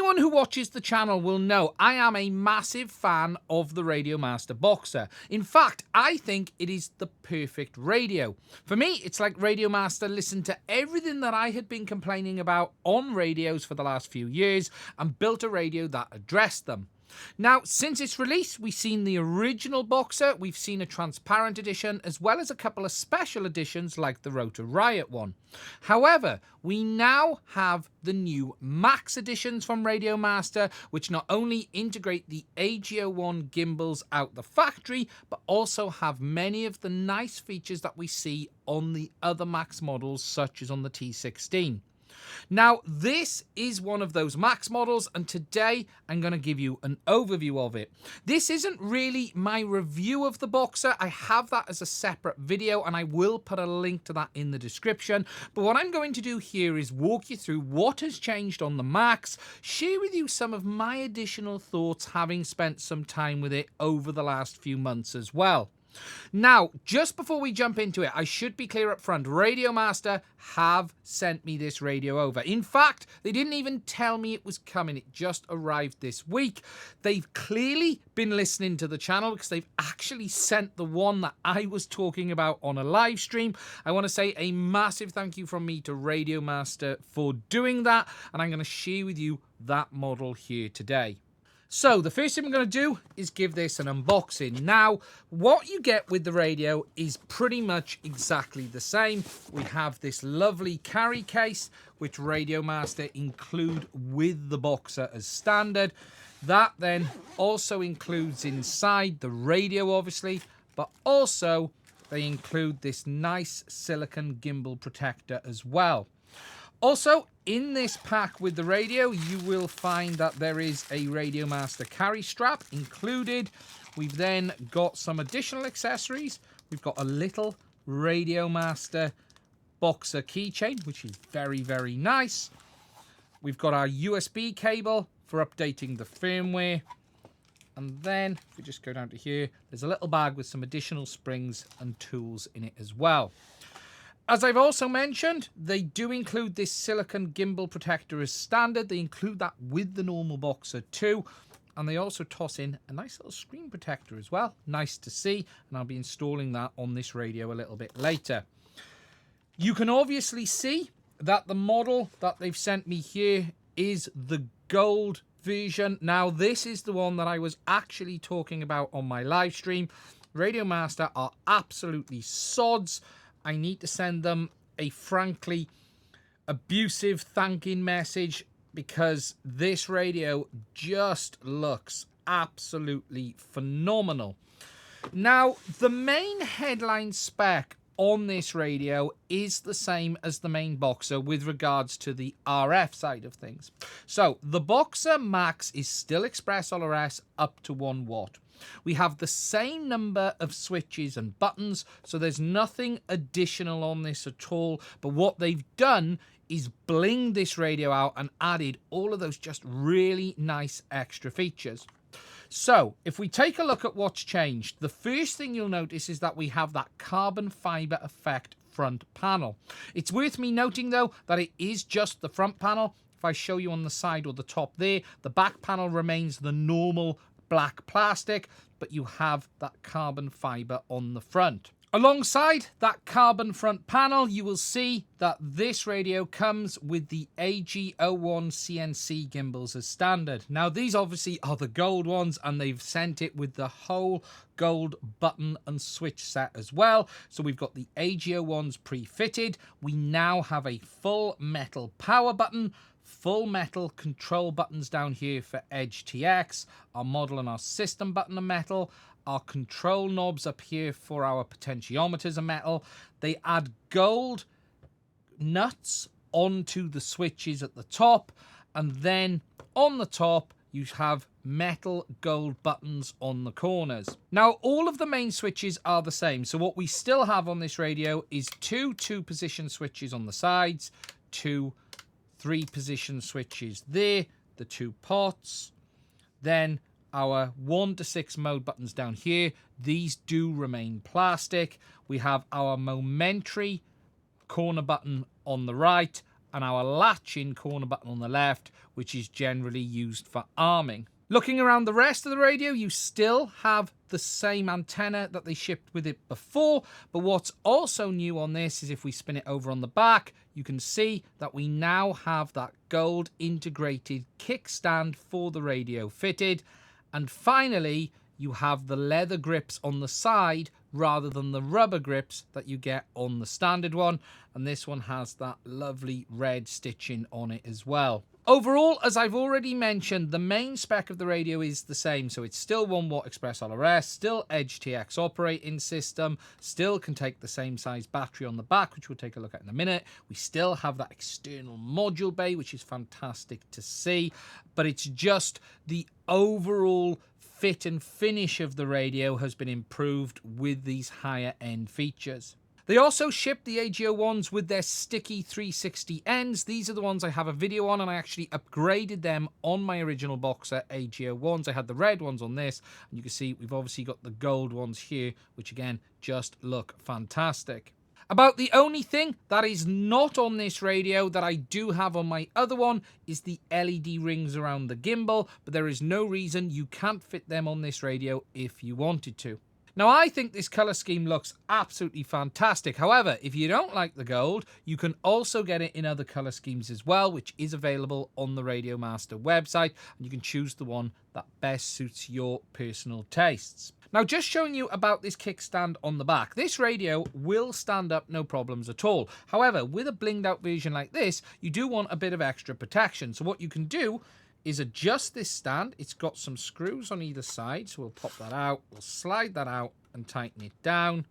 anyone who watches the channel will know I am a massive fan of the Radiomaster Boxer. In fact, I think it is the perfect radio. For me, it's like Radiomaster listened to everything that I had been complaining about on radios for the last few years and built a radio that addressed them. Now, since its release, we've seen the original Boxer, we've seen a transparent edition, as well as a couple of special editions like the Rotor Riot one. However, we now have the new Max editions from Radiomaster, which not only integrate the AG01 gimbals out the factory, but also have many of the nice features that we see on the other Max models, such as on the T16. Now, this is one of those Max models, and today I'm going to give you an overview of it. This isn't really my review of the Boxer. I have that as a separate video, and I will put a link to that in the description. But what I'm going to do here is walk you through what has changed on the Max, share with you some of my additional thoughts having spent some time with it over the last few months as well. Now, just before we jump into it, I should be clear up front. Radiomaster have sent me this radio over. In fact, they didn't even tell me it was coming. It just arrived this week. They've clearly been listening to the channel because they've actually sent the one that I was talking about on a live stream. I want to say a massive thank you from me to Radiomaster for doing that, and I'm going to share with you that model here today. So the first thing we're going to do is give this an unboxing. Now, what you get with the radio is pretty much exactly the same. We have this lovely carry case, which Radiomaster include with the Boxer as standard. That then also includes inside the radio, obviously, but also they include this nice silicone gimbal protector as well. Also, in this pack with the radio, you will find that there is a Radiomaster carry strap included. We've then got some additional accessories. We've got a little Radiomaster Boxer keychain, which is very, very nice. We've got our USB cable for updating the firmware. And then, if we just go down to here, there's a little bag with some additional springs and tools in it as well. As I've also mentioned, they do include this silicone gimbal protector as standard. They include that with the normal Boxer too. And they also toss in a nice little screen protector as well. Nice to see. And I'll be installing that on this radio a little bit later. You can obviously see that the model that they've sent me here is the gold version. Now, this is the one that I was actually talking about on my live stream. Radiomaster are absolutely sods. I need to send them a frankly abusive thanking message because this radio just looks absolutely phenomenal. Now, the main headline spec on this radio is the same as the main Boxer with regards to the RF side of things. So, the Boxer Max is still ExpressLRS up to 1 watt. We have the same number of switches and buttons, so there's nothing additional on this at all. But what they've done is blinged this radio out and added all of those just really nice extra features. So, if we take a look at what's changed, the first thing you'll notice is that we have that carbon fiber effect front panel. It's worth me noting, though, that it is just the front panel. If I show you on the side or the top there, the back panel remains the normal black plastic, but you have that carbon fiber on the front. Alongside that carbon front panel, you will see that this radio comes with the AG01 CNC gimbals as standard. Now, these obviously are the gold ones, and they've sent it with the whole gold button and switch set as well. So we've got the AG01s pre-fitted. We now have a full metal power button, full metal control buttons down here for Edge TX. Our model and our system button are metal. Our control knobs up here for our potentiometers are metal. They add gold nuts onto the switches at the top. And then on the top, you have metal gold buttons on the corners. Now, all of the main switches are the same. So what we still have on this radio is two 2-position switches on the sides, two 3-position switches there, the 2 pots, then our 1 to 6 mode buttons down here. These do remain plastic. We have our momentary corner button on the right, and our latch-in corner button on the left, which is generally used for arming. Looking around the rest of the radio, you still have the same antenna that they shipped with it before, but what's also new on this is if we spin it over on the back, you can see that we now have that gold integrated kickstand for the radio fitted. And finally, you have the leather grips on the side rather than the rubber grips that you get on the standard one. And this one has that lovely red stitching on it as well. Overall, as I've already mentioned, the main spec of the radio is the same. So it's still 1 watt ExpressLRS, still Edge TX operating system, still can take the same size battery on the back, which we'll take a look at in a minute. We still have that external module bay, which is fantastic to see. But it's just the overall fit and finish of the radio has been improved with these higher end features. They also shipped the AGO ones with their sticky 360 ends. These are the ones I have a video on, and I actually upgraded them on my original Boxer AGO ones. I had the red ones on this, and you can see we've obviously got the gold ones here, which again, just look fantastic. About the only thing that is not on this radio that I do have on my other one is the LED rings around the gimbal, but there is no reason you can't fit them on this radio if you wanted to. Now, I think this colour scheme looks absolutely fantastic. However, if you don't like the gold, you can also get it in other colour schemes as well, which is available on the Radiomaster website, and you can choose the one that best suits your personal tastes. Now, just showing you about this kickstand on the back. This radio will stand up no problems at all. However, with a blinged out version like this, you do want a bit of extra protection. So what you can do is adjust this stand. It's got some screws on either side, so we'll pop that out, we'll slide that out and tighten it down.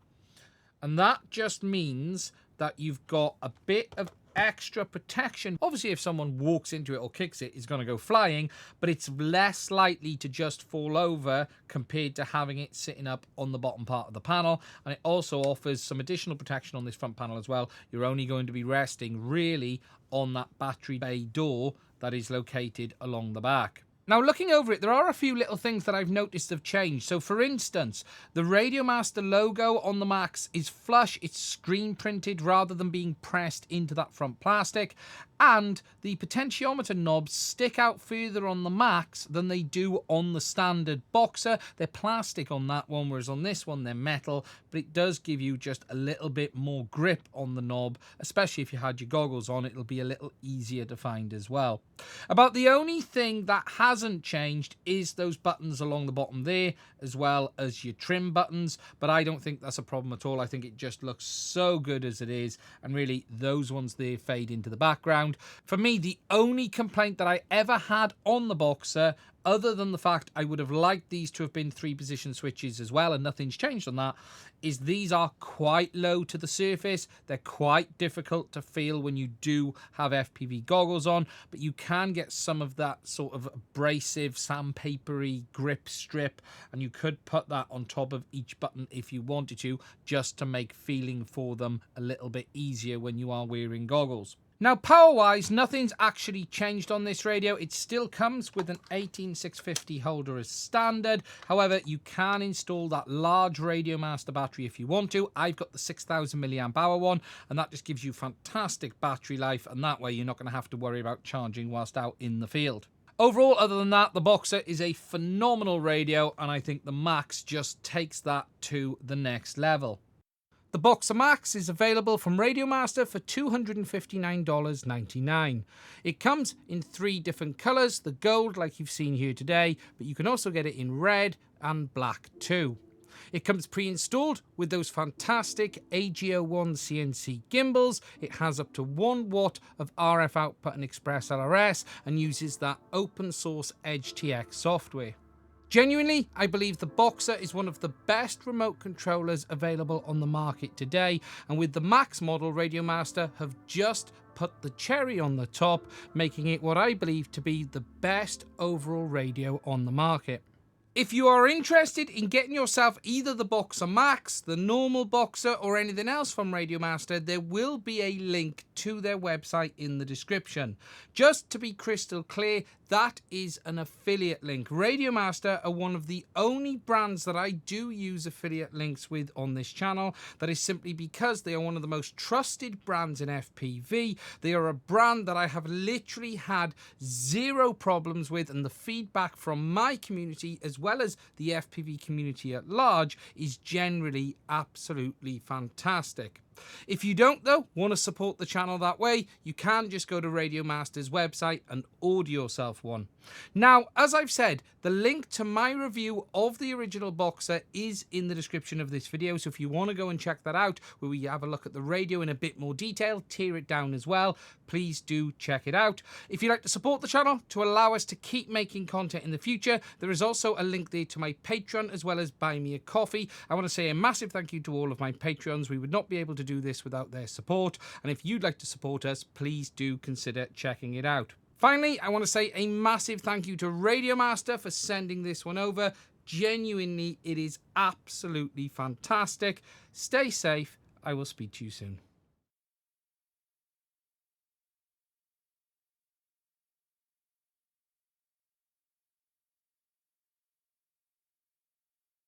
And that just means that you've got a bit of extra protection. Obviously, if someone walks into it or kicks it, it's going to go flying, but it's less likely to just fall over compared to having it sitting up on the bottom part of the panel. And it also offers some additional protection on this front panel as well. You're only going to be resting really on that battery bay door that is located along the back. Now, looking over it, there are a few little things that I've noticed have changed. So, for instance, the Radiomaster logo on the Max is flush. It's screen printed rather than being pressed into that front plastic. And the potentiometer knobs stick out further on the Max than they do on the standard Boxer. They're plastic on that one, whereas on this one, they're metal. But it does give you just a little bit more grip on the knob, especially if you had your goggles on. It'll be a little easier to find as well. About the only thing that hasn't changed is those buttons along the bottom there, as well as your trim buttons. But I don't think that's a problem at all. I think it just looks so good as it is. And really, those ones there fade into the background. For me, the only complaint that I ever had on the Boxer, other than the fact I would have liked these to have been 3-position switches as well, and nothing's changed on that, is these are quite low to the surface. They're quite difficult to feel when you do have FPV goggles on, but you can get some of that sort of abrasive, sandpapery grip strip, and you could put that on top of each button if you wanted to, just to make feeling for them a little bit easier when you are wearing goggles. Now, power-wise, nothing's actually changed on this radio. It still comes with an 18650 holder as standard. However, you can install that large Radiomaster battery if you want to. I've got the 6000 milliamp hour one, and that just gives you fantastic battery life, and that way you're not going to have to worry about charging whilst out in the field. Overall, other than that, the Boxer is a phenomenal radio, and I think the Max just takes that to the next level. The Boxer Max is available from Radiomaster for $259.99. It comes in 3 different colours, the gold like you've seen here today, but you can also get it in red and black too. It comes pre-installed with those fantastic AGO1 CNC gimbals. It has up to 1 watt of RF output and ExpressLRS and uses that open source Edge TX software. Genuinely, I believe the Boxer is one of the best remote controllers available on the market today, and with the Max model, Radiomaster have just put the cherry on the top, making it what I believe to be the best overall radio on the market. If you are interested in getting yourself either the Boxer Max, the normal Boxer, or anything else from Radiomaster, there will be a link to their website in the description. Just to be crystal clear, that is an affiliate link. Radiomaster are one of the only brands that I do use affiliate links with on this channel. That is simply because they are one of the most trusted brands in FPV. They are a brand that I have literally had zero problems with, and the feedback from my community as well as the FPV community at large is generally absolutely fantastic. If you don't, though, want to support the channel that way, you can just go to Radiomaster's website and order yourself one. Now, as I've said, the link to my review of the original Boxer is in the description of this video, so if you want to go and check that out, where we have a look at the radio in a bit more detail, tear it down as well, please do check it out. If you'd like to support the channel to allow us to keep making content in the future, there is also a link there to my Patreon as well as Buy Me a Coffee. I want to say a massive thank you to all of my Patreons. We would not be able to do this without their support, and if you'd like to support us, please do consider checking it out. Finally, I want to say a massive thank you to Radiomaster for sending this one over. Genuinely, it is absolutely fantastic. Stay safe. I will speak to you soon.